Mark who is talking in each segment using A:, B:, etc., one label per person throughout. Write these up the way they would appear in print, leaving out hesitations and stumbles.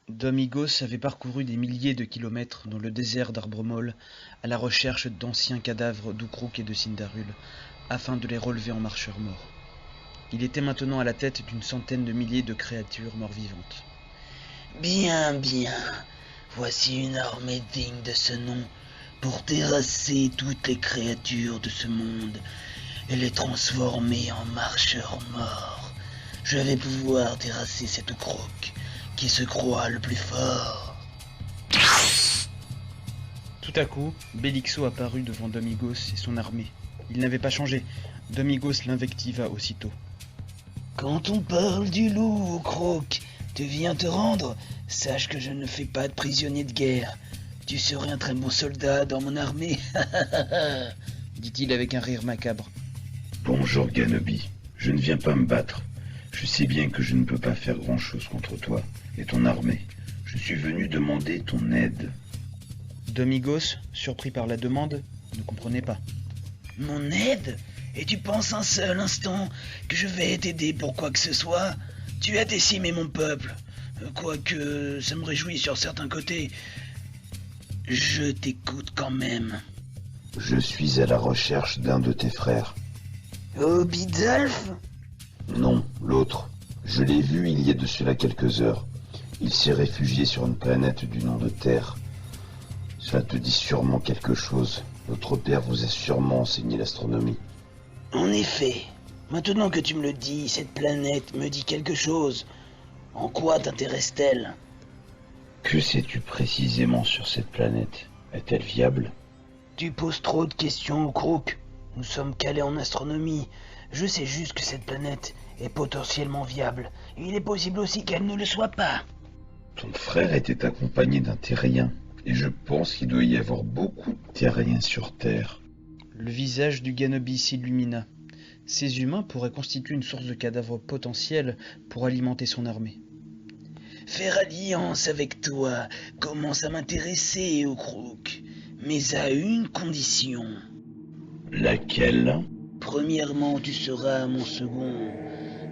A: Domingos avait parcouru des milliers de kilomètres dans le désert d'arbres molles à la recherche d'anciens cadavres d'Ukrouk et de Sindarul, afin de les relever en marcheurs morts. Il était maintenant à la tête d'une centaine de milliers de créatures mort-vivantes.
B: Bien, bien. Voici une armée digne de ce nom pour terrasser toutes les créatures de ce monde et les transformer en marcheurs morts. Je vais pouvoir terrasser cette Ukrouk qui se croit le plus fort.
A: Tout à coup, Belixo apparut devant Domingos et son armée. Il n'avait pas changé. Domingos l'invectiva aussitôt.
B: Quand on parle du loup, Ukrouk, tu viens te rendre? Sache que je ne fais pas de prisonnier de guerre. Tu serais un très bon soldat dans mon armée,
A: dit-il avec un rire macabre.
C: Bonjour Ganobi, je ne viens pas me battre. Je sais bien que je ne peux pas faire grand-chose contre toi et ton armée. Je suis venu demander ton aide.
A: Domingos, surpris par la demande, ne comprenait pas.
B: Mon aide? Et tu penses un seul instant que je vais t'aider pour quoi que ce soit? Tu as décimé mon peuple. Quoique ça me réjouit sur certains côtés. Je t'écoute quand même.
C: Je suis à la recherche d'un de tes frères.
B: Oh, Bidalf?
C: Non, l'autre. Je l'ai vu il y a de cela quelques heures. Il s'est réfugié sur une planète du nom de Terre. Cela te dit sûrement quelque chose. Votre père vous a sûrement enseigné l'astronomie.
B: En effet, maintenant que tu me le dis, cette planète me dit quelque chose. En quoi t'intéresse-t-elle?
C: Que sais-tu précisément sur cette planète? Est-elle viable?
B: Tu poses trop de questions, Ukrouk. Nous sommes calés en astronomie. Je sais juste que cette planète est potentiellement viable. Il est possible aussi qu'elle ne le soit pas.
C: Ton frère était accompagné d'un terrien, et je pense qu'il doit y avoir beaucoup de terriens sur Terre.
A: Le visage du Ganobi s'illumina. Ces humains pourraient constituer une source de cadavres potentiels pour alimenter son armée.
B: Faire alliance avec toi commence à m'intéresser, Ukrouk, mais à une condition.
C: Laquelle?
B: Premièrement, tu seras mon second.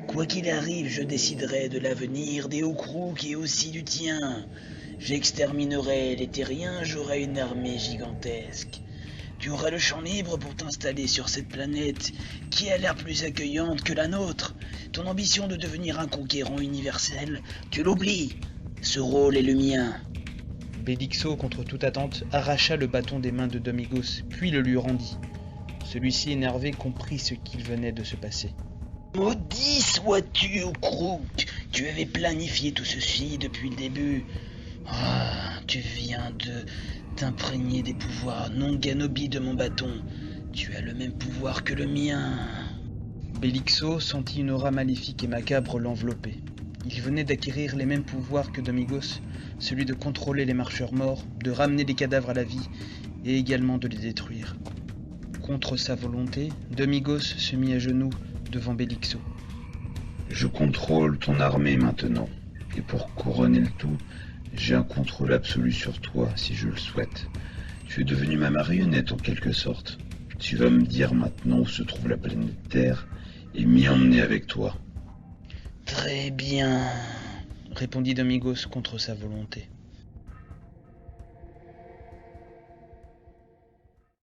B: Quoi qu'il arrive, je déciderai de l'avenir des Ukrouk et aussi du tien. J'exterminerai les terriens, j'aurai une armée gigantesque. Tu auras le champ libre pour t'installer sur cette planète qui a l'air plus accueillante que la nôtre. Ton ambition de devenir un conquérant universel, tu l'oublies. Ce rôle est le mien.
A: Belixo, contre toute attente, arracha le bâton des mains de Domingos, puis le lui rendit. Celui-ci, énervé, comprit ce qu'il venait de se passer.
B: Maudit sois-tu, Ukrouk. Tu avais planifié tout ceci depuis le début. Tu viens de t'imprégner des pouvoirs non Ganobi de mon bâton. Tu as le même pouvoir que le mien.
A: Belixo sentit une aura maléfique et macabre l'envelopper. Il venait d'acquérir les mêmes pouvoirs que Domingos, celui de contrôler les marcheurs morts, de ramener les cadavres à la vie, et également de les détruire. Contre sa volonté, Domingos se mit à genoux devant Belixo.
C: Je contrôle ton armée maintenant, et pour couronner le tout, j'ai un contrôle absolu sur toi si je le souhaite. Tu es devenu ma marionnette en quelque sorte. Tu vas me dire maintenant où se trouve la planète Terre et m'y emmener avec toi.
B: Très bien,
A: Répondit Domingos contre sa volonté.